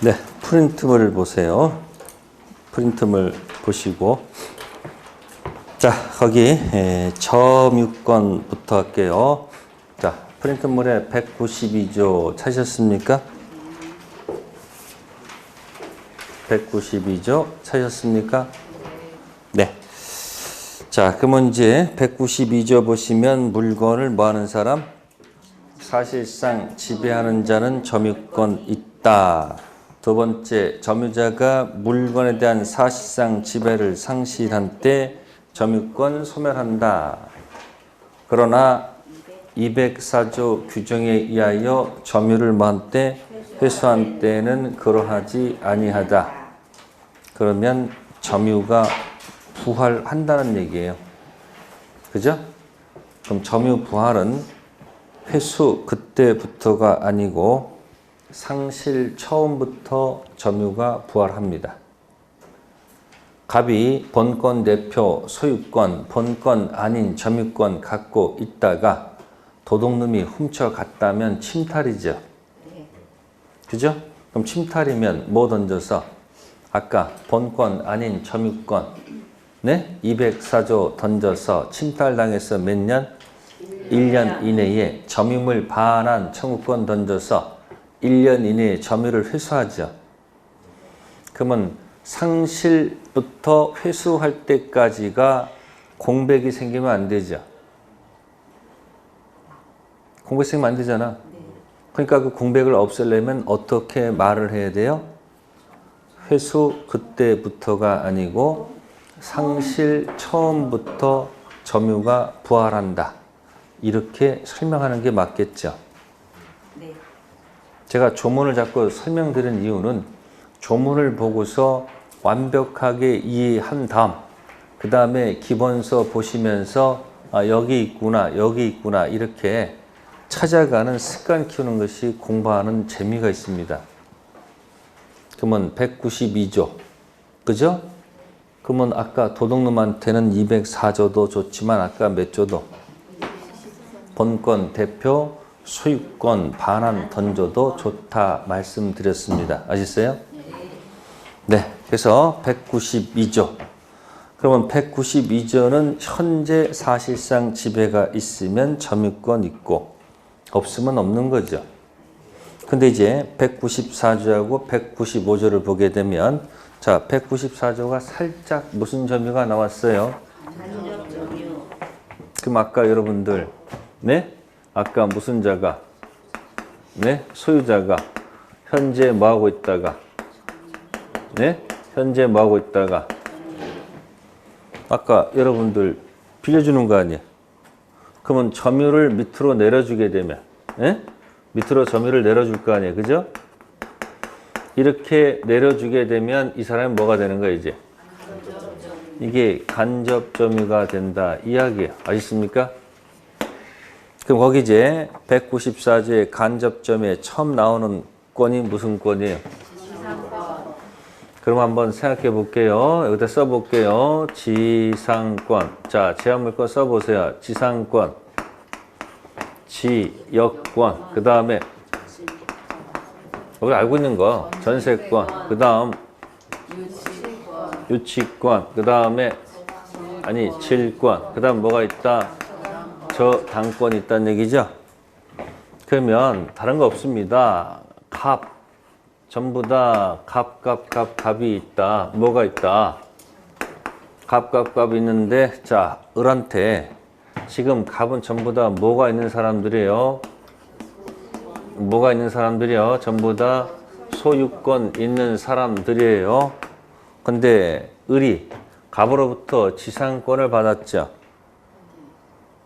네, 프린트물 보세요. 프린트물 보시고, 자, 거기 점유권부터 할게요. 자, 프린트물에 192조 찾으셨습니까? 192조 찾으셨습니까? 네. 자, 그러면 이제 192조 보시면 물건을 뭐 하는 사람? 사실상 지배하는 자는 점유권 있다. 두 번째, 점유자가 물건에 대한 사실상 지배를 상실한 때 점유권 소멸한다. 그러나 204조 규정에 의하여 점유를 뭐한 때 회수한 때는 그러하지 아니하다. 그러면 점유가 부활한다는 얘기예요. 그죠? 그럼 점유 부활은 회수 그때부터가 아니고 상실 처음부터 점유가 부활합니다. 갑이 본권 대표 소유권, 본권 아닌 점유권 갖고 있다가 도둑놈이 훔쳐갔다면 침탈이죠. 그죠? 그럼 침탈이면 뭐 던져서? 아까 본권 아닌 점유권, 네? 204조 던져서 침탈당해서 몇 년? 1년 이내에 점유물 반환 청구권 던져서 1년 이내에 점유를 회수하죠. 그러면 상실부터 회수할 때까지가 공백이 생기면 안 되죠. 공백 생기면 안 되잖아. 그러니까 그 공백을 없애려면 어떻게 말을 해야 돼요? 회수 그때부터가 아니고 상실 처음부터 점유가 부활한다. 이렇게 설명하는 게 맞겠죠. 네. 제가 조문을 자꾸 설명드린 이유는 조문을 보고서 완벽하게 이해한 다음 그 다음에 기본서 보시면서 아, 여기 있구나 이렇게 찾아가는 습관 키우는 것이 공부하는 재미가 있습니다. 그러면 192조 그죠? 그러면 아까 도둑놈한테는 204조도 좋지만 아까 몇 조도? 본권 대표 소유권 반환 던져도 좋다 말씀드렸습니다. 아셨어요? 네. 그래서 192조. 그러면 192조는 현재 사실상 지배가 있으면 점유권 있고 없으면 없는 거죠. 근데 이제 194조하고 195조를 보게 되면 자, 194조가 살짝 무슨 점유가 나왔어요? 그럼 아까 여러분들 네? 아까 무슨 자가 네? 소유자가 현재 뭐하고 있다가 네? 현재 뭐하고 있다가 아까 여러분들 빌려주는 거 아니에요? 그러면 점유를 밑으로 내려주게 되면 네? 밑으로 점유를 내려줄 거 아니에요? 그죠? 이렇게 내려주게 되면 이 사람이 뭐가 되는 거예요 이제? 이게 간접 점유가 된다 이야기예요. 아시습니까? 그럼 거기 이제 194조의 간접점에 처음 나오는 권이 무슨 권이에요? 지상권. 그럼 한번 생각해 볼게요. 여기다 써볼게요. 지상권. 자, 제한물권 써보세요. 지상권, 지역권, 그 다음에 우리 알고 있는 거 전세권, 그 다음 유치권, 그 다음에 아니 질권, 그 다음 뭐가 있다? 저당권이 있다는 얘기죠. 그러면 다른 거 없습니다. 갑, 전부 다 갑이 있다. 뭐가 있다? 갑이 있는데 자, 을한테 지금 갑은 전부 다 뭐가 있는 사람들이에요? 뭐가 있는 사람들이요? 전부 다 소유권 있는 사람들이에요. 근데 을이 갑으로부터 지상권을 받았죠.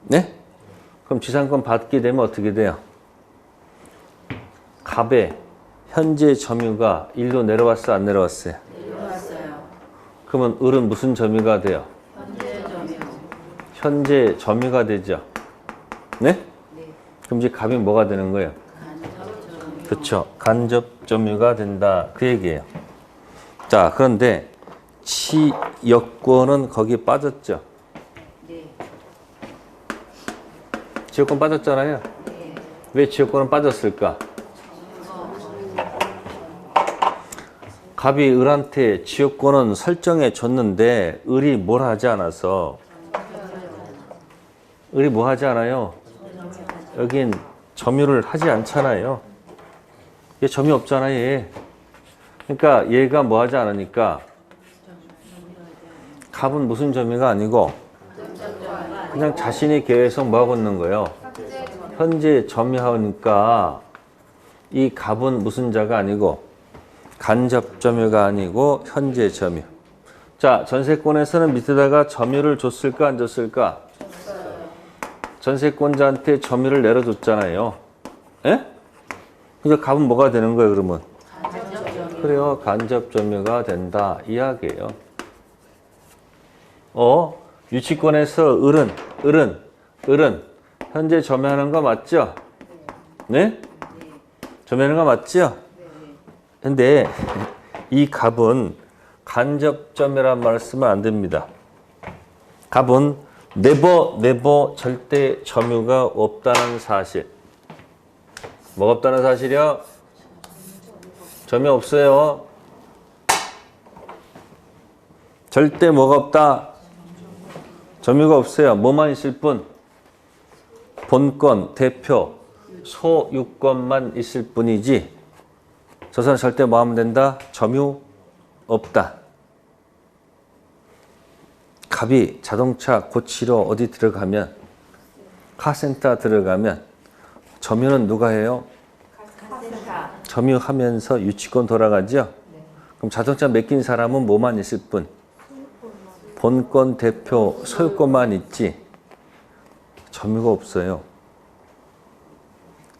네? 그럼 지상권 받게 되면 어떻게 돼요? 갑의 현재 점유가 1로 내려왔어, 안 내려왔어요? 내려왔어요. 그러면 을은 무슨 점유가 돼요? 현재 점유. 현재 점유가 되죠. 네? 네. 그럼 이제 갑이 뭐가 되는 거예요? 간접 점유. 그렇죠. 간접 점유가 된다. 그 얘기예요. 자, 그런데 지역권은 거기 빠졌죠. 지역권 빠졌잖아요. 왜 지역권은 빠졌을까? 갑이 을한테 지역권은 설정해 줬는데 을이 뭘 하지 않아서 을이 뭐 하지 않아요? 여긴 점유를 하지 않잖아요. 얘 점이 없잖아 얘. 그러니까 얘가 뭐 하지 않으니까 갑은 무슨 점유가 아니고 그냥 자신이 계속 뭐 하고 있는 거예요? 현재 점유하니까 이 갑은 무슨 자가 아니고 간접 점유가 아니고 현재 점유. 자, 전세권에서는 밑에다가 점유를 줬을까 안 줬을까? 전세권자한테 점유를 내려줬잖아요. 예? 그러니까 갑은 뭐가 되는 거예요, 그러면? 그래요, 간접 점유가 된다 이야기예요. 유치권에서 을은 현재 점유하는 거 맞죠? 네? 점유하는 거 맞죠? 근데 이 갑은 간접 점유란 말을 쓰면 안 됩니다. 갑은 never 절대 점유가 없다는 사실. 뭐가 없다는 사실이요? 점유 없어요. 절대 뭐가 없다? 점유가 없어요. 뭐만 있을 뿐? 본권, 대표, 소유권만 있을 뿐이지 저 사람 절대 뭐 하면 된다? 점유 없다. 갑이 자동차 고치러 어디 들어가면 카센터 들어가면 점유는 누가 해요? 점유하면서 유치권 돌아가죠? 그럼 자동차 맡긴 사람은 뭐만 있을 뿐? 본권, 대표, 소유권만 있지 점유가 없어요.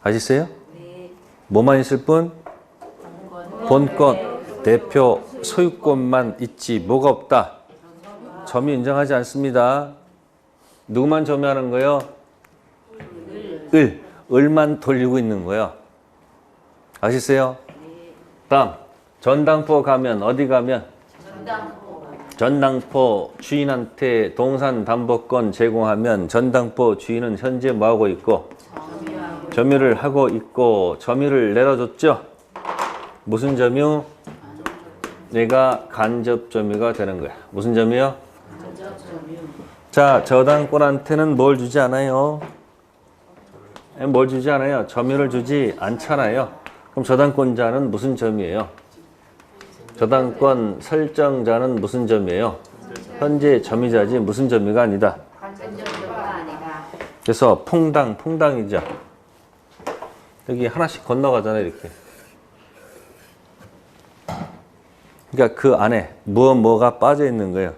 아시세요? 뭐만 있을 뿐? 본권, 대표, 소유권만 있지 뭐가 없다? 점유 인정하지 않습니다. 누구만 점유하는 거예요? 을만 돌리고 있는 거예요. 아시세요? 다음 전당포 가면 어디 가면? 전당포 주인한테 동산 담보권 제공하면 전당포 주인은 현재 뭐하고 있고? 점유를 하고 있고 점유를 내려줬죠? 무슨 점유? 얘가 간접 점유가 되는 거야. 무슨 점유요? 자, 저당권한테는 뭘 주지 않아요? 뭘 주지 않아요? 점유를 주지 않잖아요. 그럼 저당권자는 무슨 점이에요? 저당권 설정자는 무슨 점이에요? 현재 점유자지 무슨 점유가 아니다. 그래서 퐁당이죠. 여기 하나씩 건너가잖아요, 이렇게. 그러니까 그 안에 뭐가 빠져 있는 거예요.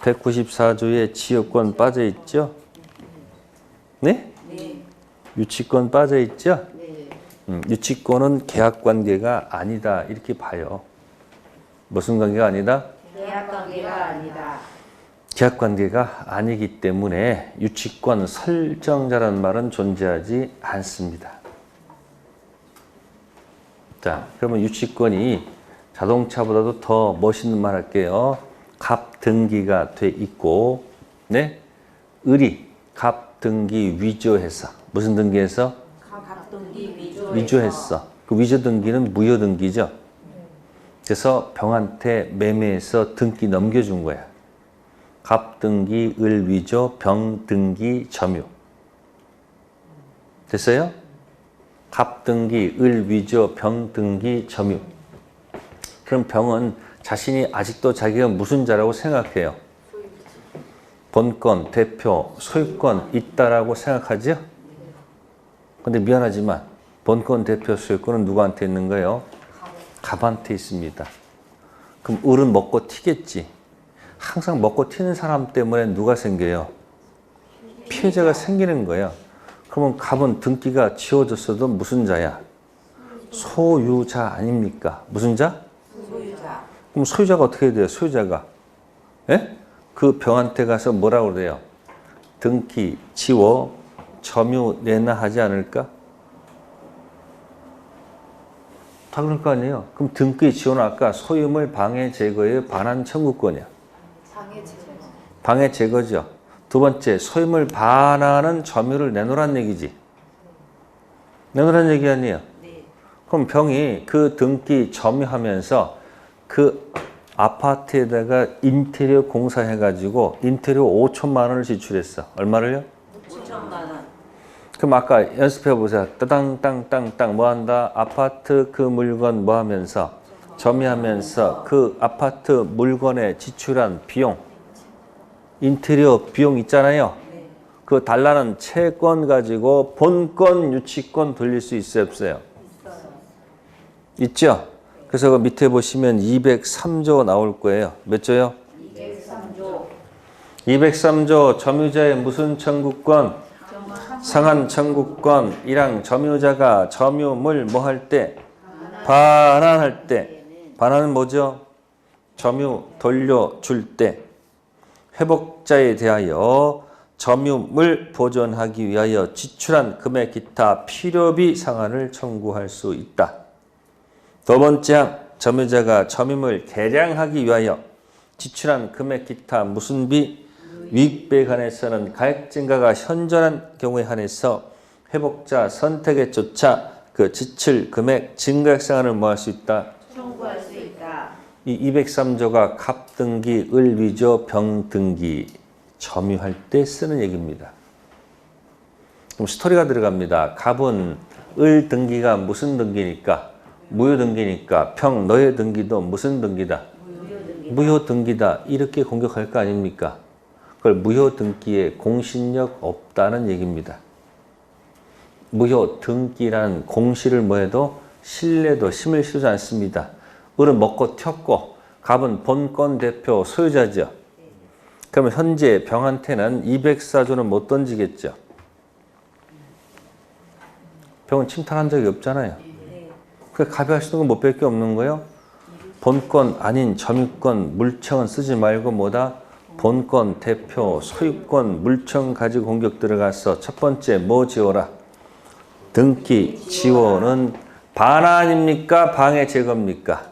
194조에 지역권 빠져 있죠? 네? 유치권 빠져 있죠? 유치권은 계약 관계가 아니다 이렇게 봐요. 무슨 관계가 아니다? 계약 관계가 아니다. 계약 관계가 아니기 때문에 유치권 설정자라는 말은 존재하지 않습니다. 자, 그러면 유치권이 자동차보다도 더 멋있는 말 할게요. 갑 등기가 돼 있고, 네? 을이 갑 등기 위조해서 무슨 등기해서? 갑 등기 위조했어. 그 위조 등기는 무효 등기죠. 그래서 병한테 매매해서 등기 넘겨준 거야. 갑 등기, 을 위조, 병 등기, 점유. 됐어요? 갑 등기, 을 위조, 병 등기, 점유. 그럼 병은 자신이 아직도 자기가 무슨 자라고 생각해요? 본권, 대표, 소유권 있다라고 생각하죠? 근데 미안하지만 본권, 대표, 소유권은 누구한테 있는 거예요? 갑한테 있습니다. 그럼 을은 먹고 튀겠지. 항상 먹고 튀는 사람 때문에 누가 생겨요? 피해자가 생기는 거예요. 그러면 갑은 등기가 지워졌어도 무슨 자야? 소유자 아닙니까? 무슨 자? 소유자. 그럼 소유자가 어떻게 돼요? 소유자가. 예? 그 병한테 가서 뭐라고 그래요? 등기 지워 점유 내나 하지 않을까? 다 그럴 거 아니에요. 그럼 등기 지워는 아까 소유물 방해 제거의 반환 청구권이야. 방해 제거죠. 두 번째, 소유물 반환은 점유를 내놓으란 얘기지. 내놓으란 얘기 아니에요. 그럼 병이 그 등기 점유하면서 그 아파트에다가 인테리어 공사해가지고 인테리어 5천만 원을 지출했어. 얼마를요? 5천만 원. 그럼 아까 연습해 보세요. 따당땅땅땅 뭐 한다? 아파트 그 물건 뭐 하면서 점유하면서 그 아파트 물건에 지출한 비용, 인테리어 비용 있잖아요. 그 달라는 채권 가지고 본권, 유치권 돌릴 수 있어요, 없어요? 있죠? 그래서 그 밑에 보시면 203조 나올 거예요. 몇 조요? 203조. 203조 점유자의 무슨 청구권? 상한 청구권. 1항 점유자가 점유물 뭐 할 때? 반환할 때. 반환은 뭐죠? 점유 돌려줄 때. 회복자에 대하여 점유물 보존하기 위하여 지출한 금액 기타 필요비 상환을 청구할 수 있다. 두 번째 항, 점유자가 점유물 개량하기 위하여 지출한 금액 기타 무슨 비? 위익배에 관해서는 가액 증가가 현저한 경우에 한해서 회복자 선택에 쫓아 그 지출 금액 증가액 상환을 뭐 할 수 있다? 청구할 수 있다. 이 203조가 갑등기, 을위조, 병등기 점유할 때 쓰는 얘기입니다. 그럼 스토리가 들어갑니다. 갑은 을 등기가 무슨 등기니까? 무효 등기니까 평 너의 등기도 무슨 등기다? 무효 등기다. 이렇게 공격할 거 아닙니까? 그걸 무효 등기에 공신력 없다는 얘기입니다. 무효 등기라는 공시를 뭐해도 신뢰도 힘을 실지 않습니다. 을은 먹고 튀었고 갑은 본권 대표 소유자죠. 그러면 현재 병한테는 204조는 못 던지겠죠. 병은 침탈한 적이 없잖아요. 그 갑이 할 수 있는 건 못 뺄 게 없는 거예요. 본권 아닌 점유권 물청은 쓰지 말고 뭐다? 본권 대표 소유권 물청 가지고 공격 들어가서 첫 번째 뭐 지워라? 등기 지워는 반환입니까? 방해 제거입니까?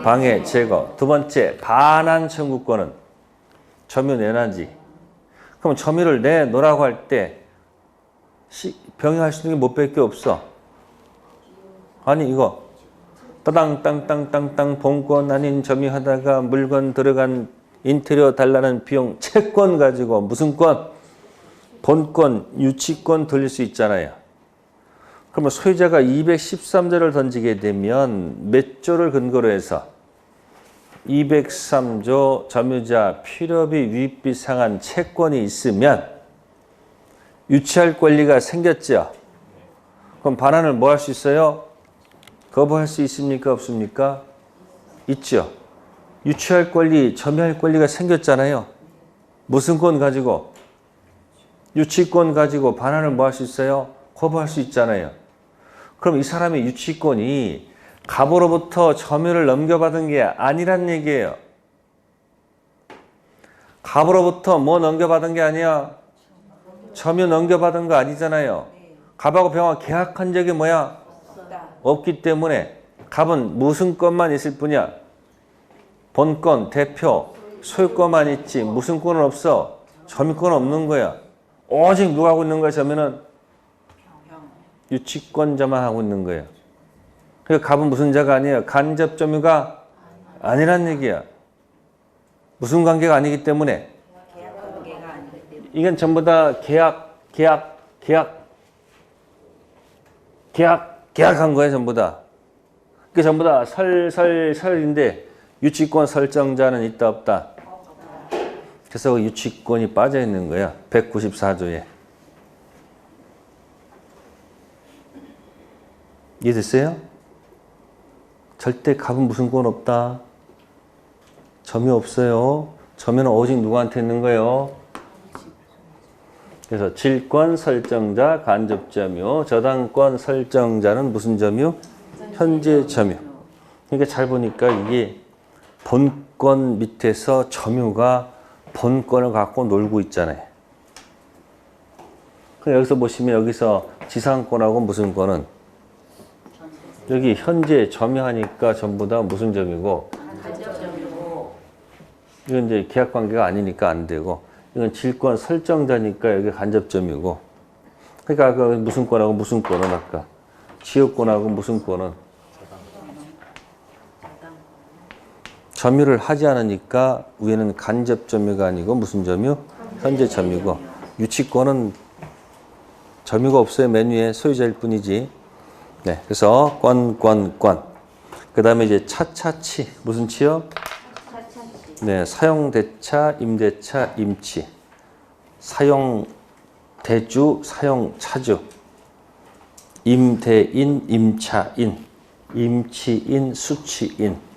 방해 제거. 두 번째 반환 청구권은 점유 내놔지. 그럼 점유를 내놓으라고 할 때 병이 할 수 있는 게 못 뺄 게 없어. 아니 이거 따당땅땅땅땅 본권 아닌 점유하다가 물건 들어간 인테리어 달라는 비용 채권 가지고 무슨 권? 본권 유치권 돌릴 수 있잖아요. 그러면 소유자가 213조를 던지게 되면 몇 조를 근거로 해서 203조 점유자 필요비 위익비 상한 채권이 있으면 유치할 권리가 생겼죠. 그럼 반환을 뭐 할 수 있어요? 거부할 수 있습니까? 없습니까? 있죠. 유치할 권리, 점유할 권리가 생겼잖아요. 무슨 권 가지고? 유치권 가지고 반환을 뭐 할 수 있어요? 거부할 수 있잖아요. 그럼 이 사람의 유치권이 갑으로부터 점유를 넘겨받은 게 아니란 얘기예요. 갑으로부터 뭐 넘겨받은 게 아니야? 점유 넘겨받은 거 아니잖아요. 갑하고 병하고 계약한 적이 뭐야? 없기 때문에 갑은 무슨 권만 있을 뿐이야? 본권, 대표, 소유권만 있지 무슨 권은 없어? 점유권은 없는 거야. 오직 누가 하고 있는 거야? 점유는 유치권자만 하고 있는 거예요. 그러니까 갑은 무슨 자가 아니에요. 간접 점유가 아니란 얘기야. 무슨 관계가 아니기 때문에 이건 전부 다 계약한 거예요. 전부 다. 그게 전부 다 설인데 유치권 설정자는 있다 없다. 그래서 그 유치권이 빠져 있는 거야. 194조에. 이해됐어요? 절대 갑은 무슨 권 없다. 점유 없어요. 점유는 오직 누구한테 있는 거예요? 그래서 질권 설정자 간접 점유, 저당권 설정자는 무슨 점유? 현재 점유. 그러니까 잘 보니까 이게 본권 밑에서 점유가 본권을 갖고 놀고 있잖아요. 여기서 보시면 여기서 지상권하고 무슨 권은 여기 현재 점유하니까 전부 다 무슨 점이고 이건 이제 계약 관계가 아니니까 안 되고 이건 질권 설정자니까 여기 간접점이고 그러니까 아까 무슨 권하고 무슨 권은 아까 지역권하고 무슨 권은 점유를 하지 않으니까 위에는 간접 점유가 아니고 무슨 점유? 현재 점유고 유치권은 점유가 없어요. 메뉴에 소유자일 뿐이지. 네, 그래서 권. 그 다음에 이제 차차치 무슨 치요? 차차치. 네, 사용대차, 임대차, 임치. 사용대주, 사용차주. 임대인, 임차인, 임치인, 수치인.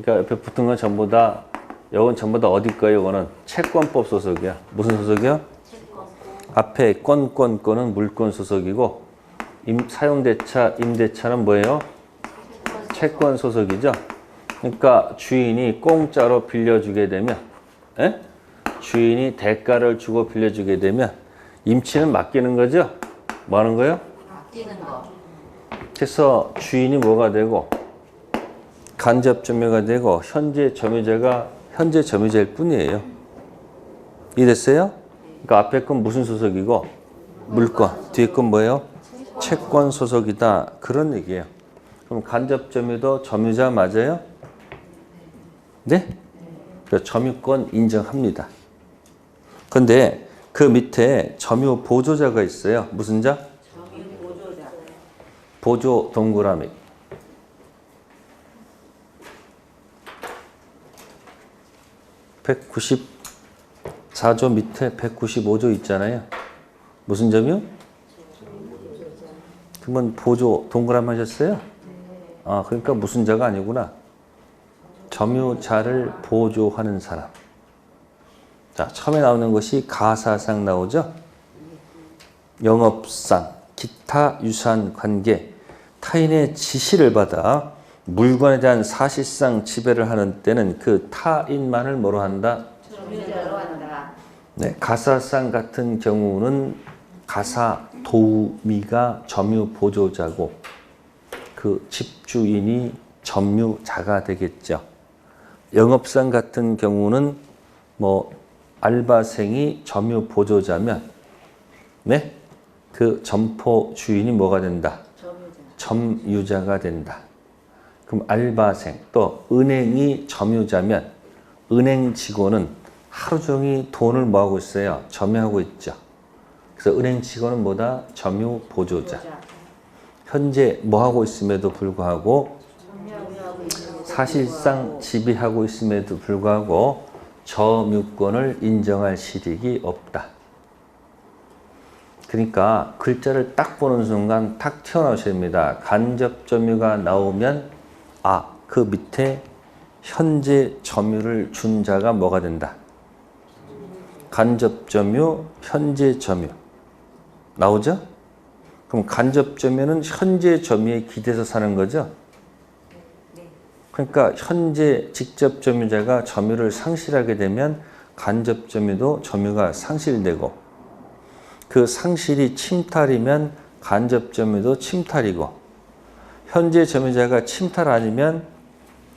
그러니까 옆에 붙은 건 전부 다, 이건 전부 다 어디 거예요? 이거는 채권법 소속이야. 무슨 소속이요? 앞에 건은 물권 소속이고, 사용대차, 임대차는 뭐예요? 채권 소속이죠. 그러니까 주인이 공짜로 빌려주게 되면, 주인이 대가를 주고 빌려주게 되면 임치는 맡기는 거죠. 뭐 하는 거예요? 맡기는 거. 그래서 주인이 뭐가 되고 간접 점유가 되고 현재 점유자가 현재 점유자일 뿐이에요. 이해됐어요? 그러니까 앞에 건 무슨 소속이고 물권, 뒤에 건 뭐예요? 채권 소속이다. 그런 얘기예요. 그럼 간접 점유도 점유자 맞아요? 네? 그래서 점유권 인정합니다. 근데 그 밑에 점유 보조자가 있어요. 무슨 자? 점유 보조자. 보조 동그라미. 194조 밑에 195조 있잖아요. 무슨 점유? 그러면 보조 동그라미 하셨어요? 아, 그러니까 무슨 자가 아니구나. 점유자를 보조하는 사람. 자, 처음에 나오는 것이 가사상 나오죠? 영업상, 기타 유사한 관계, 타인의 지시를 받아 물건에 대한 사실상 지배를 하는 때는 그 타인만을 뭐로 한다? 점유자로 한다. 네, 가사상 같은 경우는 가사 도우미가 점유 보조자고 그 집주인이 점유자가 되겠죠. 영업상 같은 경우는 뭐 알바생이 점유 보조자면 네? 그 점포 주인이 뭐가 된다? 점유자가 된다. 그럼 알바생 또 은행이 점유자면 은행 직원은 하루 종일 돈을 뭐하고 있어요? 점유하고 있죠. 그래서 은행 직원은 뭐다? 점유 보조자. 현재 뭐하고 있음에도 불구하고 사실상 지배하고 있음에도 불구하고 점유권을 인정할 실익이 없다. 그러니까 글자를 딱 보는 순간 탁 튀어나오셔야 됩니다. 간접 점유가 나오면 아, 그 밑에 현재 점유를 준 자가 뭐가 된다? 간접 점유, 현재 점유. 나오죠? 그럼 간접 점유는 현재 점유에 기대서 사는 거죠? 그러니까 현재 직접 점유자가 점유를 상실하게 되면 간접 점유도 점유가 상실되고 그 상실이 침탈이면 간접 점유도 침탈이고 현재 점유자가 침탈 아니면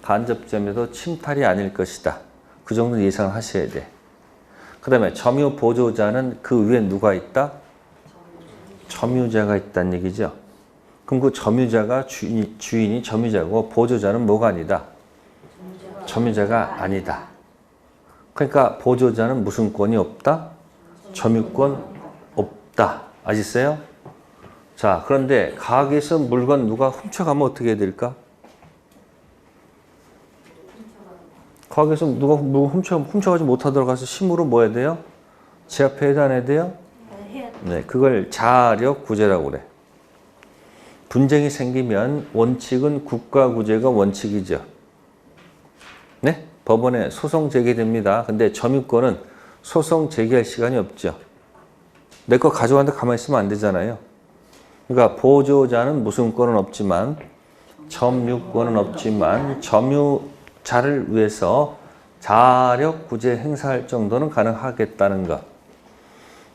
간접 점유도 침탈이 아닐 것이다. 그 정도 예상을 하셔야 돼. 그 다음에 점유 보조자는 그 위에 누가 있다? 점유자가 있다는 얘기죠. 그럼 그 점유자가 주인이 점유자고 보조자는 뭐가 아니다? 점유자가 아니다. 그러니까 보조자는 무슨 권이 없다? 점유권 없다. 아시겠어요? 자, 그런데 가게에서 물건 누가 훔쳐가면 어떻게 될까? 가게에서 누가 물건 훔쳐가지 못하도록 가서 심으로 뭐 해야 돼요? 제압해야 안 해야 돼요? 네, 그걸 자력구제라고 그래. 분쟁이 생기면 원칙은 국가구제가 원칙이죠. 네? 법원에 소송 제기됩니다. 근데 점유권은 소송 제기할 시간이 없죠. 내 거 가져갔는데 가만히 있으면 안 되잖아요. 그러니까 보조자는 무슨 권은 없지만 점유권은 없지만 점유자를 위해서 자력구제 행사할 정도는 가능하겠다는 것.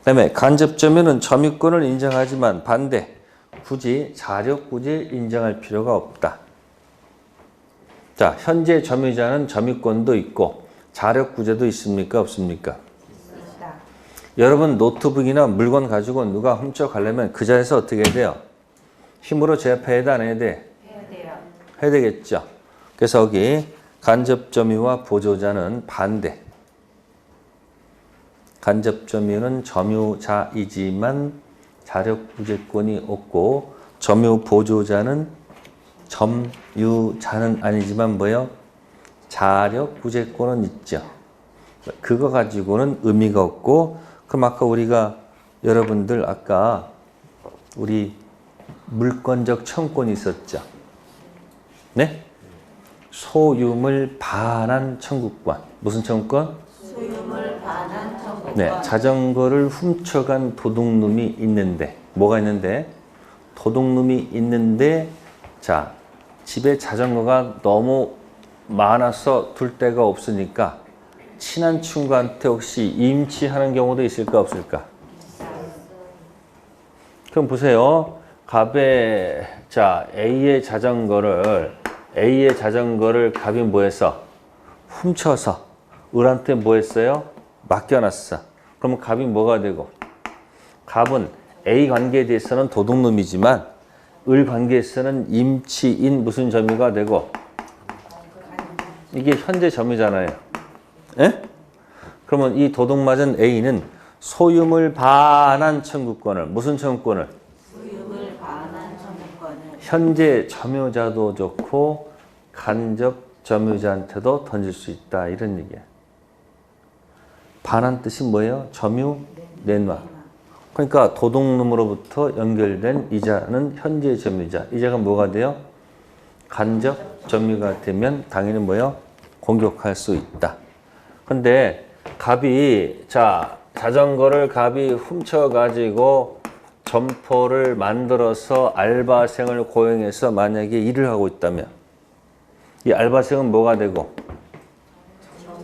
그다음에 간접점유는 점유권을 인정하지만 반대. 굳이 자력구제 인정할 필요가 없다. 자, 현재 점유자는 점유권도 있고 자력구제도 있습니까? 없습니까? 있다. 여러분 노트북이나 물건 가지고 누가 훔쳐가려면 그 자리에서 어떻게 해야 돼요? 힘으로 제압해야 돼? 안 해야 돼? 해야 돼요. 해야 되겠죠. 그래서 여기 간접점유와 보조자는 반대. 간접점유는 점유자이지만 자력부재권이 없고 점유보조자는 점유자는 아니지만 뭐요? 자력부재권은 있죠. 그거 가지고는 의미가 없고, 그럼 아까 우리가 여러분들 아까 우리 물권적 청권이 있었죠. 네? 소유물 반환 청구권. 무슨 청구권? 소유물 반환 청구권. 네, 자전거를 훔쳐간 도둑놈이 있는데, 뭐가 있는데? 도둑놈이 있는데, 자, 집에 자전거가 너무 많아서 둘 데가 없으니까 친한 친구한테 혹시 임치하는 경우도 있을까 없을까? 그럼 보세요. 갑에 자 A의 자전거를 갑이 뭐했어? 훔쳐서 을한테 뭐했어요? 맡겨놨어. 그러면 갑이 뭐가 되고? 갑은 A 관계에 대해서는 도둑놈이지만 을 관계에서는 임치인 무슨 점유가 되고, 이게 현재 점유잖아요. 예? 그러면 이 도둑맞은 A는 소유물 반환 청구권을, 무슨 청구권을? 소유물 반환 청구권을 현재 점유자도 좋고 간접 점유자한테도 던질 수 있다, 이런 얘기야. 반환 뜻이 뭐예요? 점유 내놔. 그러니까 도둑놈으로부터 연결된 이자는 현재 점유자. 이자가 뭐가 돼요? 간접 점유가 되면 당연히 뭐예요? 공격할 수 있다. 근데 갑이 자전거를 갑이 훔쳐가지고 점포를 만들어서 알바생을 고용해서 만약에 일을 하고 있다면 이 알바생은 뭐가 되고?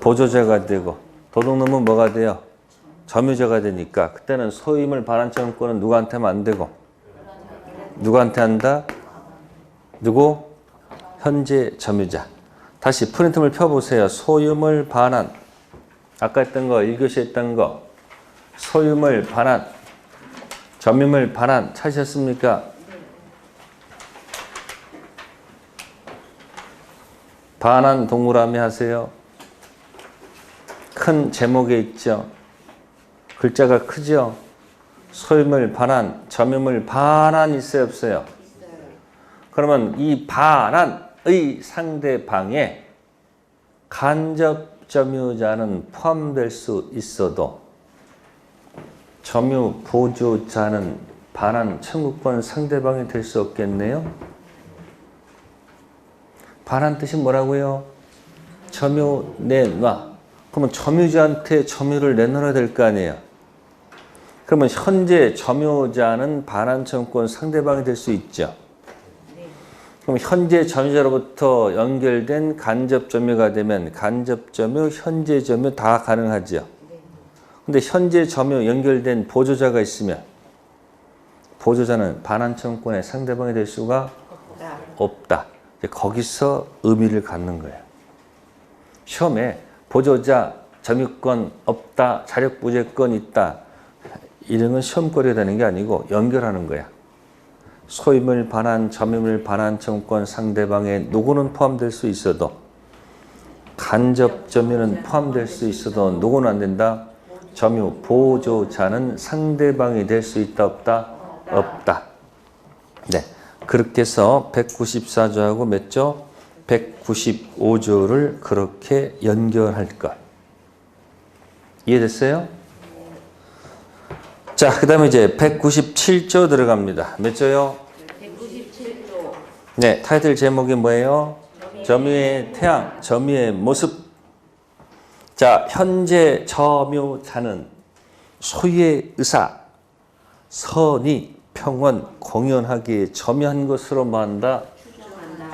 보조자가 되고, 도둑놈은 뭐가 돼요? 점유자가 되니까 그때는 소유물 반환 청구권은 누구한테 하면 안 되고, 누구한테 한다? 누구? 현재 점유자. 다시 프린트물 펴보세요. 소유물 반환. 아까 했던 거, 1교시 했던 거. 소유물 반환, 점유물 반환 찾으셨습니까? 반환 동그라미 하세요. 큰 제목에 있죠. 글자가 크죠. 소유물 반환, 점유물 반환 있어요, 없어요? 그러면 이 반환의 상대방에 간접 점유자는 포함될 수 있어도 점유 보조자는 반환 청구권 상대방이 될 수 없겠네요. 반환 뜻이 뭐라고요? 점유 내놔. 그러면 점유자한테 점유를 내놓아야 될 거 아니에요. 그러면 현재 점유자는 반환 청구권 상대방이 될 수 있죠. 그럼 현재 점유자로부터 연결된 간접 점유가 되면 간접 점유, 현재 점유 다 가능하죠. 근데 현재 점유 연결된 보조자가 있으면 보조자는 반환 청구권의 상대방이 될 수가 없다. 이제 거기서 의미를 갖는 거예요. 시험에 보조자 점유권 없다, 자력부재권 있다, 이런 건 시험거리가 되는 게 아니고 연결하는 거야. 소유물 반환, 점유물 반환 청구권 상대방에 누구는 포함될 수 있어도 간접 점유는 포함될 수 있어도 누구는 안 된다? 점유 보조자는 상대방이 될 수 있다, 없다? 없다. 네, 그렇게 해서 194조하고 몇 조? 195조를 그렇게 연결할 것. 이해됐어요? 자, 그 다음에 이제 197조 들어갑니다. 몇 조요? 197조. 네, 타이틀 제목이 뭐예요? 점유의 태양, 점유의 모습. 자, 현재 점유자는 소유의 의사, 선의, 평온, 공연하기에 점유한 것으로 뭐 한다? 추정한다.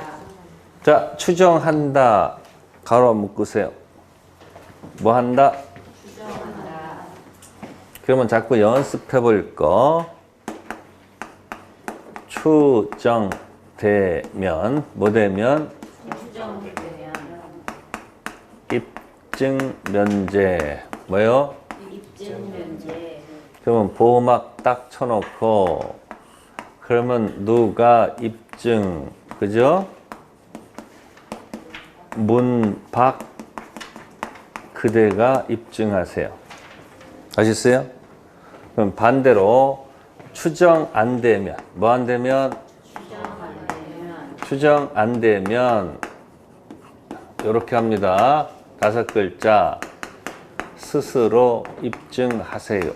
자, 추정한다. 가로 묶으세요. 뭐 한다? 추정한다. 그러면 자꾸 연습해 볼 거. 추정되면, 뭐 되면? 추정되면 입증 면제. 뭐요? 입증 면제. 그러면 보호막 딱 쳐놓고, 그러면 누가 입증, 그죠? 문박 그대가 입증하세요. 아셨어요? 그럼 반대로 추정 안 되면 뭐 안 되면? 추정 안 되면 이렇게 합니다. 5글자 스스로 입증하세요.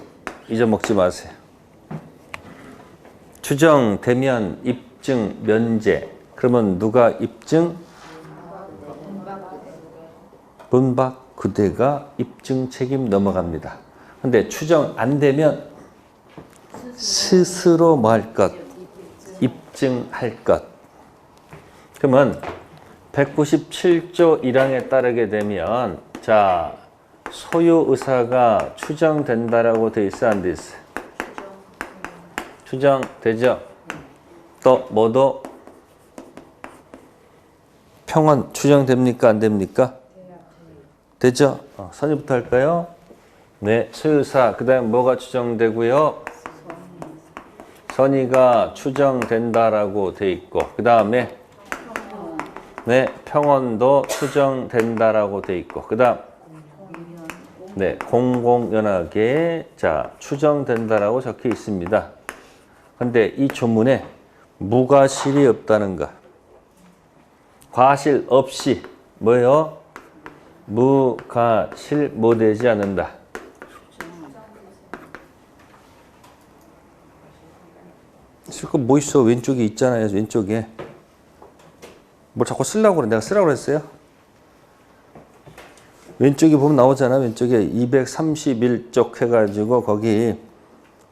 잊어먹지 마세요. 추정되면 입증 면제. 그러면 누가 입증? 문박 그대가 입증 책임 넘어갑니다. 근데 추정 안 되면 스스로 뭐 할 것? 입증할 것. 그러면 197조 1항에 따르게 되면 자 소유 의사가 추정된다라고 돼 있어 안 돼 있어? 추정되죠? 또 뭐도? 평원 추정됩니까 안 됩니까? 되죠? 선의부터 할까요? 네, 소유사 그 다음 뭐가 추정되고요? 선의가 추정된다라고 돼 있고 그 다음에 네, 평원도 추정된다라고 돼 있고 그 다음 네, 공공연하게 자 추정된다라고 적혀 있습니다. 근데 이 조문에 무과실이 없다는 거. 과실 없이 뭐예요? 무과실 뭐 되지 않는다. 쓸 거 뭐 있어? 왼쪽에 있잖아요. 왼쪽에. 뭘 자꾸 쓰려고 그래. 내가 쓰라고 그랬어요? 왼쪽에 보면 나오잖아. 왼쪽에 231쪽 해가지고 거기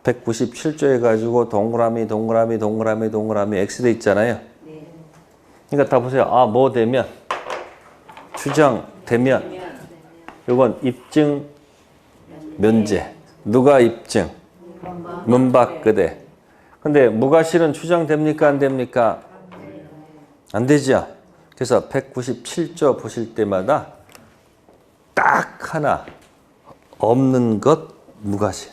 197조 해가지고 동그라미 X 돼 있잖아요. 그러니까 다 보세요. 아, 뭐 되면 추정되면 이건 입증 면제. 누가 입증? 문박 그대. 근데 무과실은 추정됩니까 안 됩니까? 안 되죠. 그래서 197조 보실 때마다 딱 하나 없는 것 무과실.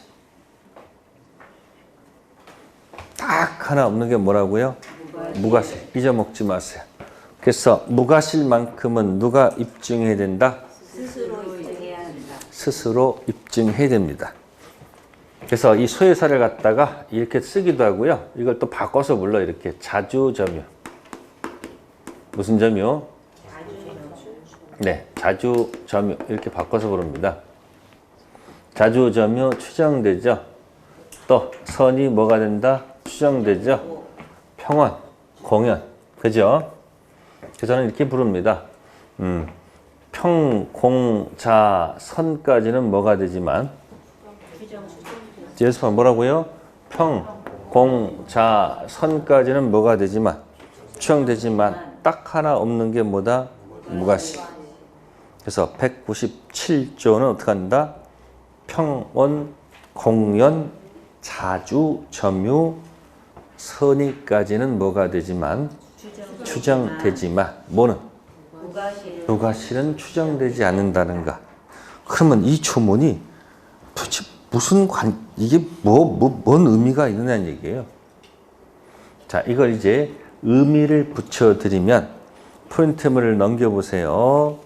딱 하나 없는 게 뭐라고요? 무과실. 잊어먹지 마세요. 그래서 무과실만큼은 누가 입증해야 된다? 스스로 입증해야 한다. 스스로 입증해야 됩니다. 그래서 이 소유사를 갖다가 이렇게 쓰기도 하고요. 이걸 또 바꿔서 불러 이렇게 자주점유. 무슨 점유? 네, 자주점유 이렇게 바꿔서 부릅니다. 자주점유 추정되죠. 또 선이 뭐가 된다? 추정되죠. 평원, 공연, 그죠? 그래서 저는 이렇게 부릅니다. 평, 공, 자, 선까지는 뭐가 되지만 뒤에서 뭐라고요? 평, 공, 자, 선까지는 뭐가 되지만 추정되지만 딱 하나 없는 게 뭐다? 무과실. 그래서 197조는 어떻게 한다? 평원, 공연, 자주, 점유, 선의까지는 뭐가 되지만 추정되지만 뭐는? 무과실은 추정되지 않는다는가. 그러면 이 조문이 도대체 무슨 이게 뭔 의미가 있느냐는 얘기예요. 자, 이걸 이제 의미를 붙여드리면 포인트물을 넘겨보세요.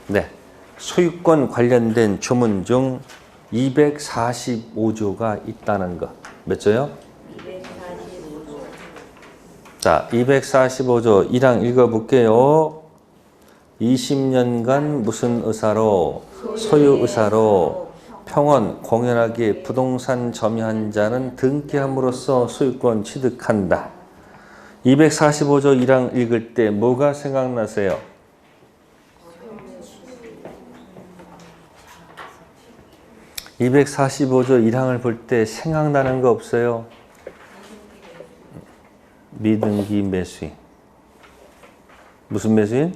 네, 소유권 관련된 조문 중 245조가 있다는 것. 몇 조요? 245조. 자, 245조 1항 읽어볼게요. 20년간 무슨 의사로? 소유 의사로 평원 공연하게 부동산 점유한 자는 등기함으로써 소유권 취득한다. 245조 1항 읽을 때 뭐가 생각나세요? (245조 1항을 볼 때 생각나는 거 없어요? 미등기 매수인. 무슨 매수인?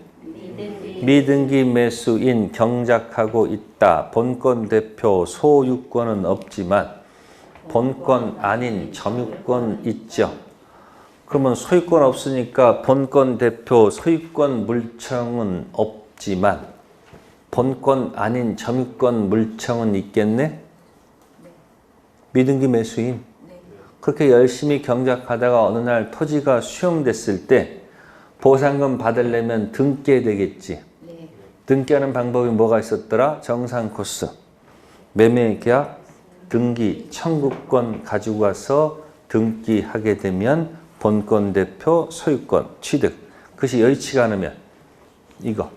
미등기 매수인 경작하고 있다. 본권 대표 소유권은 없지만 본권 아닌 점유권 있죠. 그러면 소유권 없으니까 본권 대표 소유권 물청은 없지만 본권 아닌 점유권 물청은 있겠네? 미등기 매수인. 그렇게 열심히 경작하다가 어느 날 토지가 수용됐을 때 보상금 받으려면 등기해야 되겠지. 네. 등기하는 방법이 뭐가 있었더라? 정상 코스, 매매계약, 등기, 청구권 가지고 와서 등기하게 되면 본권 대표, 소유권, 취득. 그것이 여의치가 않으면 이거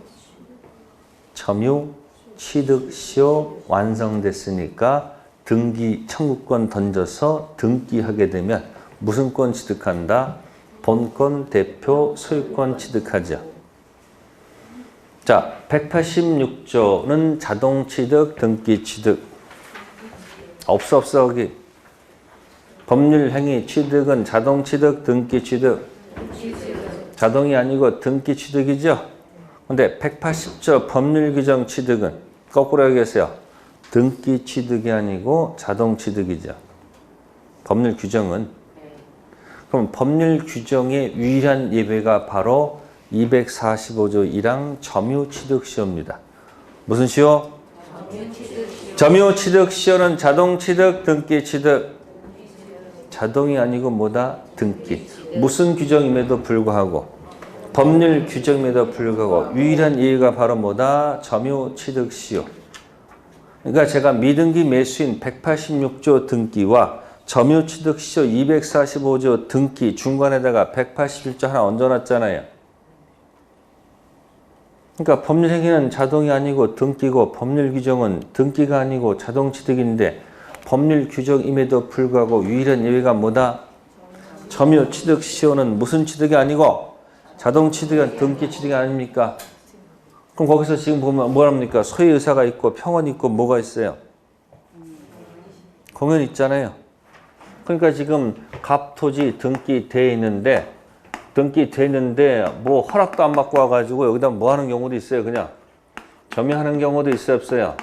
점유, 취득시효 완성됐으니까 등기, 청구권 던져서 등기하게 되면 무슨 권 취득한다? 본권 대표, 소유권 취득하죠. 자, 186조는 자동 취득, 등기 취득. 없어 여기. 법률 행위 취득은 자동 취득, 등기 취득. 자동이 아니고 등기 취득이죠. 근데 180조 법률 규정 취득은 거꾸로 얘기하세요. 등기 취득이 아니고 자동 취득이죠. 법률 규정은. 그럼 법률 규정의 유일한 예외가 바로 245조 1항 점유 취득 시효입니다. 무슨 시효? 점유 취득 시효는 자동 취득, 등기 취득. 자동이 아니고 뭐다? 등기. 무슨 규정임에도 불구하고 법률 규정임에도 불구하고 유일한 예외가 바로 뭐다? 점유 취득 시효. 그러니까 제가 미등기 매수인 186조 등기와 점유 취득 시효 245조 등기 중간에다가 181조 하나 얹어놨잖아요. 그러니까 법률 행위는 자동이 아니고 등기고 법률 규정은 등기가 아니고 자동 취득인데 법률 규정임에도 불구하고 유일한 예외가 뭐다? 점유 취득 시효는 무슨 취득이 아니고 자동 취득이 등기 취득이 아닙니까? 그럼 거기서 지금 보면 뭐랍니까? 소유 의사가 있고 평원 있고 뭐가 있어요? 공연 있잖아요. 그러니까 지금 갑, 토지 등기돼 있는데 뭐 허락도 안 받고 와가지고 여기다 뭐 하는 경우도 있어요. 그냥 점유하는 경우도 있어요, 없어요?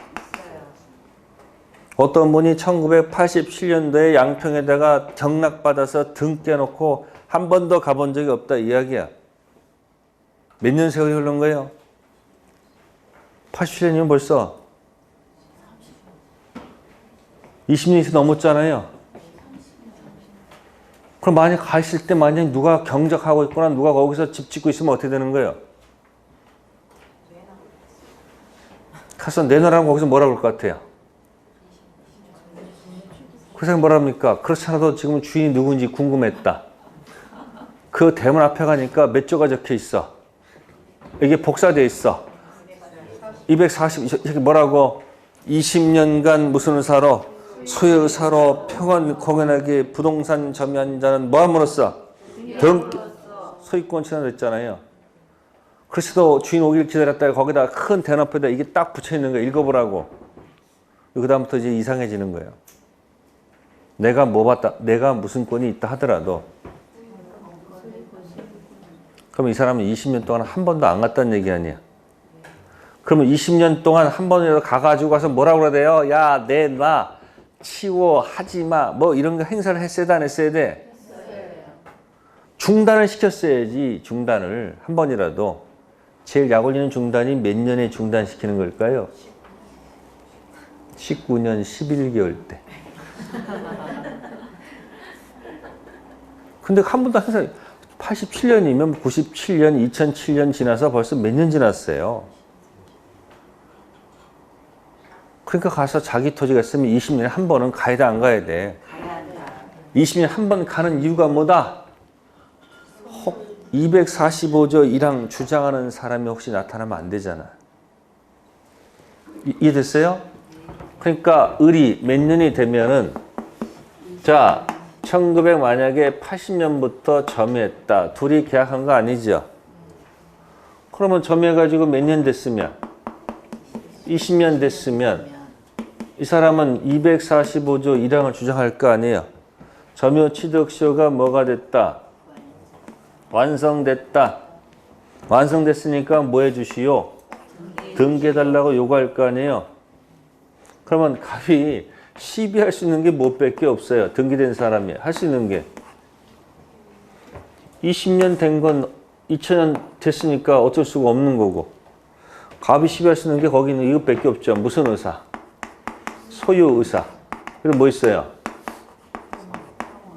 어떤 분이 1987년도에 양평에다가 경락받아서 등기해놓고 한 번도 가본 적이 없다 이야기야. 몇 년 세월이 흐른 거예요? 87년이면 벌써 20년이 넘었잖아요. 그럼 만약 가 있을 때 만약 누가 경작하고 있거나 누가 거기서 집 짓고 있으면 어떻게 되는 거예요? 가서 내놔라면 거기서 뭐라 그럴 것 같아요? 그 사람이 뭐라 합니까? 그렇지 않아도 지금 주인이 누군지 궁금했다. 그 대문 앞에 가니까 몇 조가 적혀 있어. 이게 복사되어 있어. 240, 이렇게 뭐라고? 20년간 무슨 의사로? 소유 의사로 평원 공연하게 부동산 점유한 자는 뭐 함으로써? 소유권 취득했잖아요. 그래서도 주인 오길 기다렸다가 거기다 큰 대낮에다 이게 딱 붙여 있는 거예요. 읽어보라고. 그 다음부터 이제 이상해지는 거예요. 내가 뭐 봤다, 내가 무슨 권이 있다 하더라도. 그럼 이 사람은 20년 동안 한 번도 안 갔다는 얘기 아니야. 그러면 20년 동안 한 번이라도 가가지고 가서 뭐라고 그래야 돼요? 야, 내놔, 치워, 하지마, 뭐 이런 거 행사를 했어야 돼, 안 했어야 돼? 중단을 시켰어야지, 중단을. 한 번이라도. 제일 약 올리는 중단이 몇 년에 중단시키는 걸까요? 19년 11개월 때. 근데 한 번도 행사, 87년이면 97년, 2007년 지나서 벌써 몇 년 지났어요. 그러니까 가서 자기 토지가 있으면 20년에 한 번은 가야 돼, 안 가야 돼? 20년에 한 번 가는 이유가 뭐다? 혹 245조 1항 주장하는 사람이 혹시 나타나면 안 되잖아. 이해됐어요? 그러니까 을이 몇 년이 되면은 자 1900 만약에 80년부터 점유했다. 둘이 계약한 거 아니죠? 그러면 점유해가지고 몇 년 됐으면 20년 됐으면 이 사람은 245조 1항을 주장할 거 아니에요. 점유 취득 시효가 뭐가 됐다? 완성됐다. 완성됐으니까 뭐 해주시오? 등기해달라고 요구할 거 아니에요. 그러면 갑이 시비할 수 있는 게 뭐 밖에 없어요. 등기된 사람이 할 수 있는 게 20년 된 건 2000년 됐으니까 어쩔 수가 없는 거고 갑이 시비할 수 있는 게 거기는 이것밖에 없죠. 무슨 의사? 소유 의사. 그리고 뭐 있어요?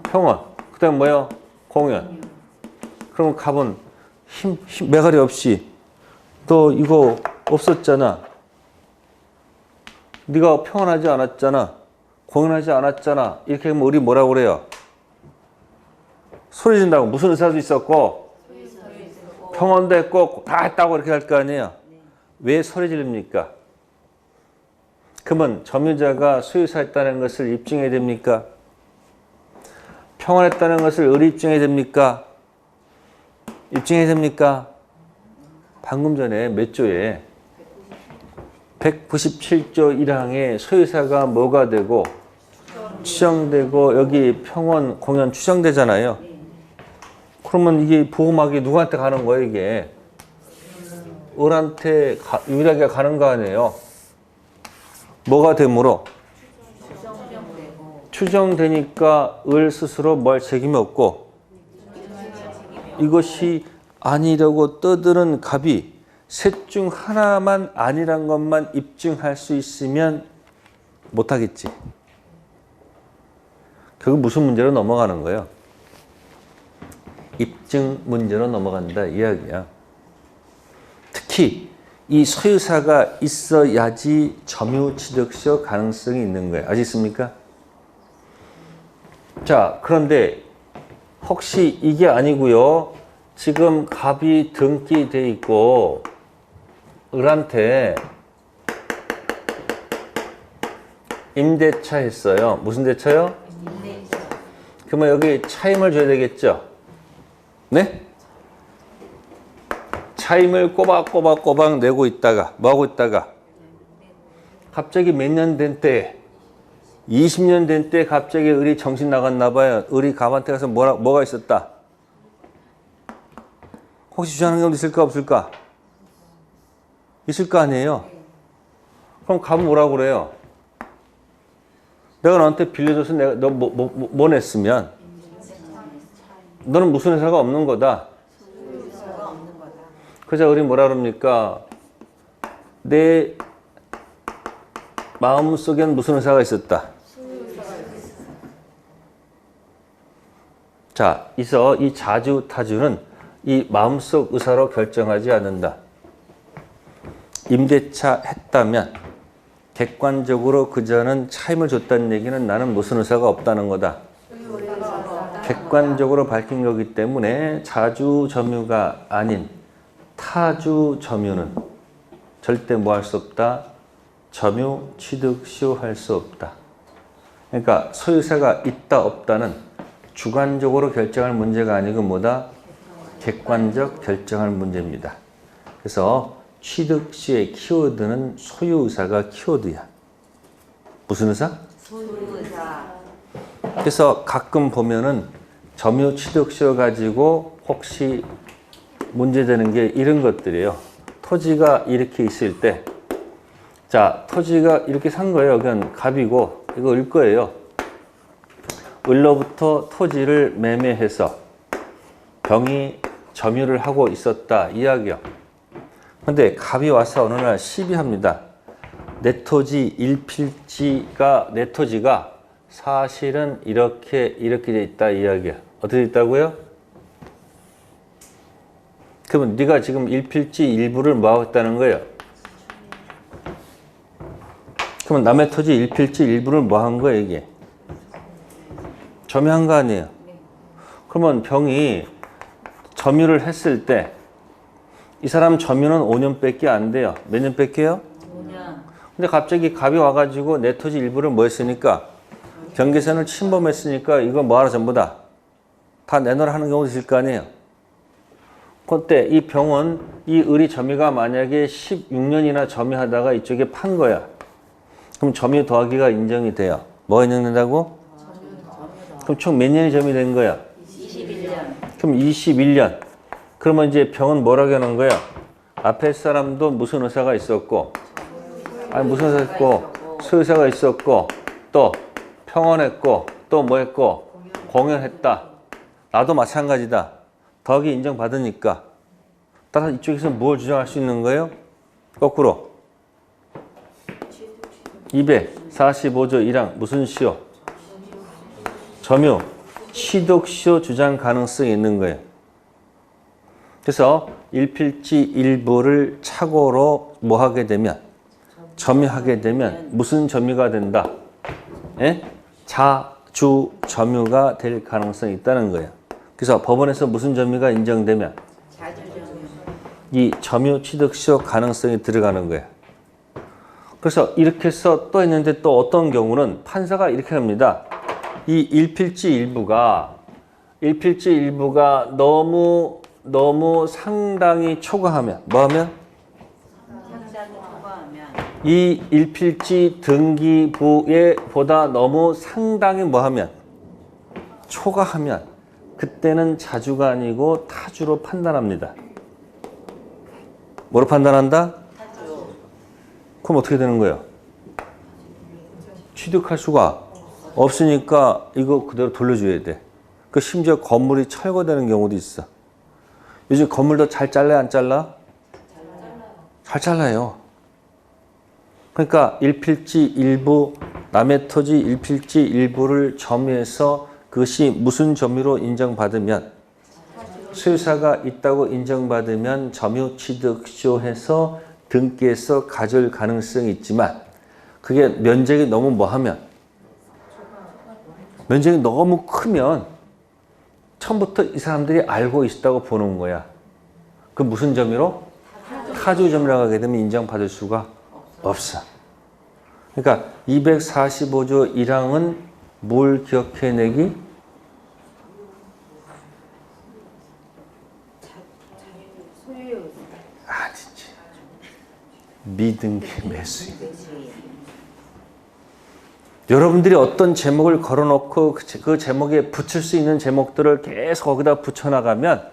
평원. 그 다음 뭐요? 공연. 그럼 갑은 매가리 없이 너 이거 없었잖아. 네가 평안하지 않았잖아. 공연하지 않았잖아. 이렇게 하면 우리 뭐라고 그래요? 소리 진다고. 무슨 의사도 있었고 평온도 했고 다 했다고 이렇게 할 거 아니에요. 왜 소리 지릅니까? 그러면 점유자가 소유사했다는 것을 입증해야 됩니까? 평안했다는 것을 어디 입증해야 됩니까? 입증해야 됩니까? 방금 전에 몇 조에 197조 1항에 소유사가 뭐가 되고 추정되고 여기 평온 공연 추정되잖아요. 그러면 이게 보험하기 누구한테 가는 거예요, 이게? 을한테 유일하게 가는 거 아니에요? 뭐가 되므로? 추정되니까 을 스스로 뭘 책임이 없고 이것이 아니라고 떠드는 갑이 셋 중 하나만 아니란 것만 입증할 수 있으면 못하겠지. 결국 무슨 문제로 넘어가는 거예요? 입증 문제로 넘어간다 이야기야. 특히 이 소유사가 있어야지 점유취득시효 가능성이 있는 거예요. 아시겠습니까? 자, 그런데 혹시 이게 아니고요. 지금 갑이 등기돼 있고 을한테 임대차 했어요. 무슨 대차요? 그러면 여기 차임을 줘야 되겠죠? 네? 차임을 꼬박꼬박 내고 있다가 뭐 하고 있다가 갑자기 몇 년 된 때 20년 된 때 갑자기 을이 정신 나갔나 봐요. 을이 갑한테 가서 뭐가 있었다? 혹시 주장하는 경우도 있을까 없을까? 있을 거 아니에요? 그럼 갑은 뭐라고 그래요? 내가 너한테 빌려줘서 내가 너 뭐 냈으면 너는 무슨 회사가 없는 거다. 그래서 우리 뭐라 그럽니까? 내 마음속엔 무슨 의사가 있었다. 자, 있어 이 자주 타주는 이 마음속 의사로 결정하지 않는다. 임대차 했다면 객관적으로 그저는 차임을 줬다는 얘기는 나는 무슨 의사가 없다는 거다. 객관적으로 밝힌 거기 때문에 자주 점유가 아닌 타주 점유는 절대 뭐 할 수 없다. 점유 취득시효할 수 없다. 그러니까 소유세가 있다 없다는 주관적으로 결정할 문제가 아니고 뭐다? 객관적 결정할 문제입니다. 그래서 취득시의 키워드는 소유의사가 키워드야. 무슨 의사? 소유의사. 그래서 가끔 보면은 점유 취득시효 가지고 혹시 문제되는 게 이런 것들이에요. 토지가 이렇게 있을 때, 자, 토지가 이렇게 산 거예요. 그냥 갑이고, 이거 을 거예요. 을로부터 토지를 매매해서 병이 점유를 하고 있었다. 이야기요. 근데 갑이 와서 어느 날 시비합니다. 내 토지 1필지가, 내 토지가 사실은 이렇게 돼 있다. 이야기야. 어떻게 돼 있다고요? 그러면 네가 지금 1필지 일부를 뭐 하고 있다는 거예요? 그러면 남의 토지 1필지 일부를 뭐 한 거예요, 이게? 점유한 거 아니에요? 그러면 병이 점유를 했을 때 이 사람 점유는 5년밖에 안 돼요. 몇 년밖에요? 5년. 근데 갑자기 갑이 와가지고 내 토지 일부를 뭐 했으니까 경계선을 침범했으니까 이거 뭐하러 전부 다 내놓으라 하는 경우도 있을 거 아니에요? 그때 이 병은 이 을이 점유가 만약에 16년이나 점유하다가 이쪽에 판 거야. 그럼 점유 더하기가 인정이 돼요. 뭐가 인정된다고? 그럼 총 몇 년이 점유된 거야? 21년. 그럼 21년. 그러면 이제 병은 뭐라고 하는 거야? 앞에 사람도 무슨 의사가 있었고, 아니 무슨 의사가 있고, 소유사가 있었고, 또 평온했고, 또 뭐 했고, 공연했다. 나도 마찬가지다. 더하기 인정받으니까. 따라서 이쪽에서 뭘 주장할 수 있는 거예요? 거꾸로. 245조 1항 무슨 시효? 점유, 취득시효 주장 가능성이 있는 거예요. 그래서 일필지 일부를 착오로 뭐 하게 되면 점유하게 되면 무슨 점유가 된다? 예? 자주 점유가 될 가능성이 있다는 거예요. 그래서 법원에서 무슨 점유가 인정되면 자주점유. 이 점유 취득시효 가능성이 들어가는 거예요. 그래서 이렇게 해서 또 있는데 또 어떤 경우는 판사가 이렇게 합니다. 이 일필지 일부가 너무 상당히 초과하면 뭐하면 상당히 초과하면 이 일필지 등기부에 보다 너무 상당히 뭐하면 초과하면 그때는 자주가 아니고 타주로 판단합니다. 뭐로 판단한다? 타주. 그럼 어떻게 되는 거예요? 취득할 수가 없으니까 이거 그대로 돌려줘야 돼. 그 심지어 건물이 철거되는 경우도 있어. 요즘 건물도 잘 잘라요, 안 잘라? 잘 잘라요. 그러니까 일필지 일부, 남의 토지 일필지 일부를 점유해서 그것이 무슨 점유로 인정받으면 소유사가 있다고 인정받으면 점유 취득시효해서 등기해서 가져올 가능성이 있지만 그게 면적이 너무 뭐하면 면적이 너무 크면 처음부터 이 사람들이 알고 있다고 보는 거야. 그 무슨 점유로? 타주 점유라고 하게 되면 인정받을 수가 없어. 그러니까 245조 1항은 뭘 기억해내기? 아니지. 미등기 매수인. 여러분들이 어떤 제목을 걸어놓고 그 제목에 붙일 수 있는 제목들을 계속 거기다 붙여나가면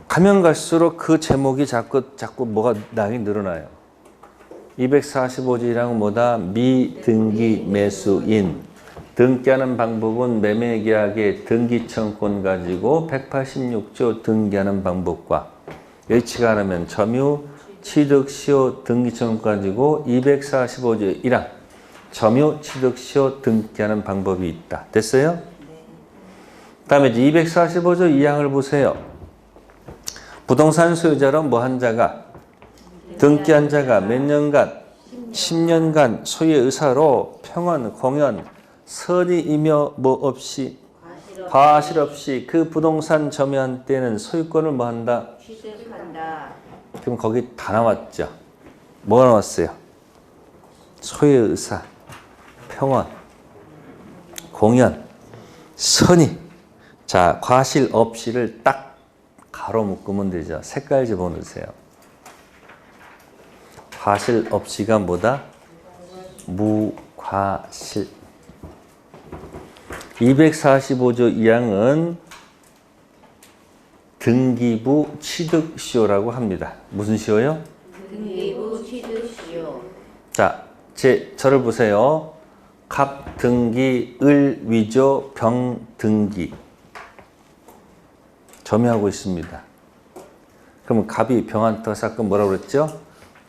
가면 갈수록 그 제목이 자꾸 뭐가 나이 늘어나요. 245조 1항은 뭐다? 미등기 매수인. 등기하는 방법은 매매계약의 등기청권 가지고 186조 등기하는 방법과 일치가 않으면 점유, 취득시효 등기청권 가지고 245조 1항 점유, 취득시효 등기하는 방법이 있다. 됐어요? 다음에 이제 245조 2항을 보세요. 부동산 소유자로 뭐 한 자가 등기한 자가 몇 년간 10년간 소유의 의사로 평원, 공연, 선의이며 뭐 없이 과실 없이 그 부동산 점유한 때는 소유권을 뭐 한다? 취득한다. 그럼 거기 다 나왔죠. 뭐가 나왔어요? 소유의 의사, 평원, 공연, 선의. 자, 과실 없이를 딱 가로 묶으면 되죠. 색깔 집어넣으세요. 과실 없이가 뭐다? 무과실. 245조 2항은 등기부 취득시효라고 합니다. 무슨 시효요? 등기부 취득시효. 자, 저를 보세요. 갑 등기, 을 위조, 병 등기. 점유하고 있습니다. 그러면 갑이 병한테 사건 뭐라고 그랬죠?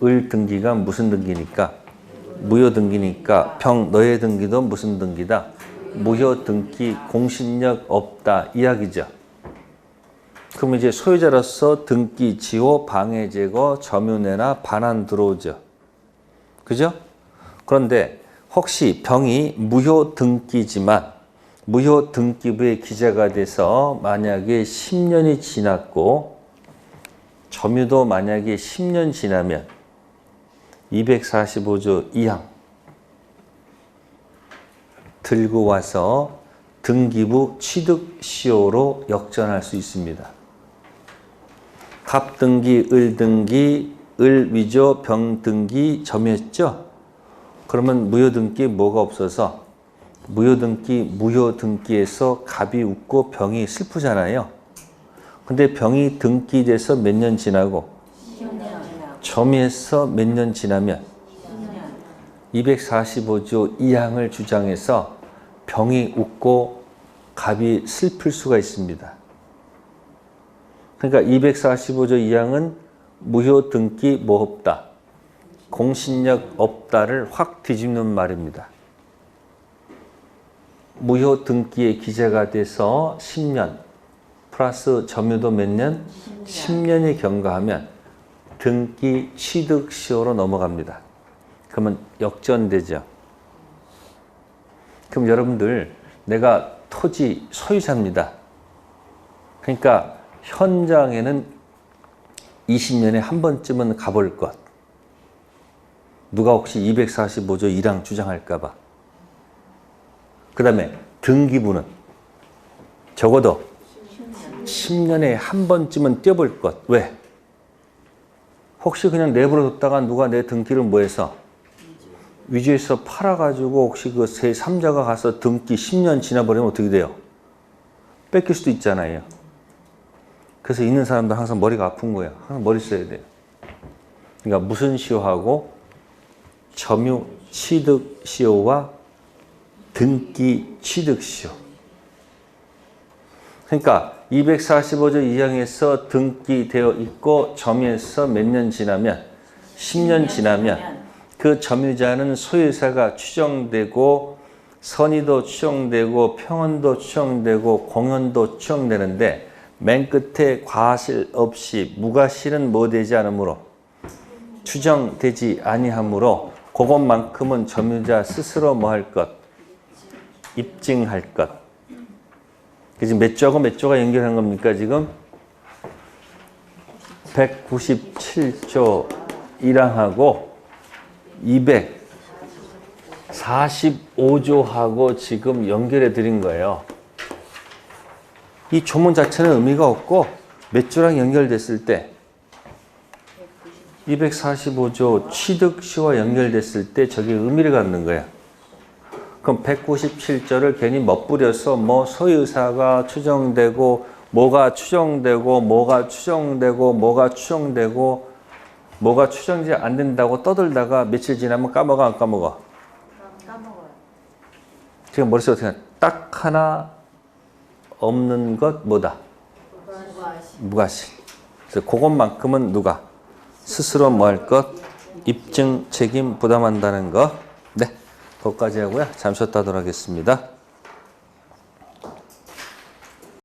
을 등기가 무슨 등기니까? 무효 등기니까 병 너의 등기도 무슨 등기다? 무효 등기 공신력 없다 이야기죠. 그럼 이제 소유자로서 등기 지호 방해 제거 점유내나 반환 들어오죠. 그죠? 그런데 혹시 병이 무효 등기지만 무효 등기부에 기재가 돼서 만약에 10년이 지났고 점유도 만약에 10년 지나면 245조 2항 들고 와서 등기부 취득시효로 역전할 수 있습니다. 갑등기, 을등기, 을위조, 병등기 점유했죠? 그러면 무효등기 뭐가 없어서 무효등기에서 갑이 웃고 병이 슬프잖아요. 근데 병이 등기돼서 몇 년 지나고 10년. 점유해서 몇 년 지나면 245조 2항을 주장해서 병이 웃고 갑이 슬플 수가 있습니다. 그러니까 245조 2항은 무효 등기 뭐 없다. 공신력 없다를 확 뒤집는 말입니다. 무효 등기에 기재가 돼서 10년 플러스 점유도 몇 년? 10년이 경과하면 등기 취득시효로 넘어갑니다. 그러면 역전되죠. 그럼 여러분들 내가 토지 소유자입니다. 그러니까 현장에는 20년에 한 번쯤은 가볼 것. 누가 혹시 245조 1항 주장할까 봐. 그 다음에 등기부는 적어도 10년에 한 번쯤은 뛰어볼 것. 왜? 혹시 그냥 내버려뒀다가 누가 내 등기를 뭐해서 위조해서 팔아가지고 혹시 그 제3자가 가서 등기 10년 지나버리면 어떻게 돼요? 뺏길 수도 있잖아요. 그래서 있는 사람도 항상 머리가 아픈 거예요. 항상 머리 써야 돼요. 그러니까 무슨 시효하고 점유 취득 시효와 등기 취득 시효. 그러니까 245조 2항에서 등기되어 있고 점유해서 몇 년 지나면 10년 지나면 그 점유자는 소유사가 추정되고 선의도 추정되고 평언도 추정되고 공연도 추정되는데 맨 끝에 과실 없이 무과실은 뭐 되지 않으므로 추정되지 아니하므로 그것만큼은 점유자 스스로 뭐 할 것? 입증할 것. 지금 몇 조하고 몇 조가 연결한 겁니까 지금? 197조 1항하고 245조하고 지금 연결해 드린 거예요. 이 조문 자체는 의미가 없고 몇 조랑 연결됐을 때 245조 취득시와 연결됐을 때 저게 의미를 갖는 거예요. 그럼 197조를 괜히 멋부려서 뭐 소유사가 추정되고 뭐가 추정되고 뭐가 추정되고 뭐가 추정되고 뭐가 추정이 안 된다고 떠들다가 며칠 지나면 까먹어 안 까먹어? 까먹어요. 지금 머릿속에 어떻게 딱 하나 없는 것 뭐다? 무과실. 그래서 그것만큼은 누가? 스스로 뭐 할 것? 입증 책임 부담한다는 거. 네, 거기까지 하고요. 잠시 쉬었다 하도록 하겠습니다.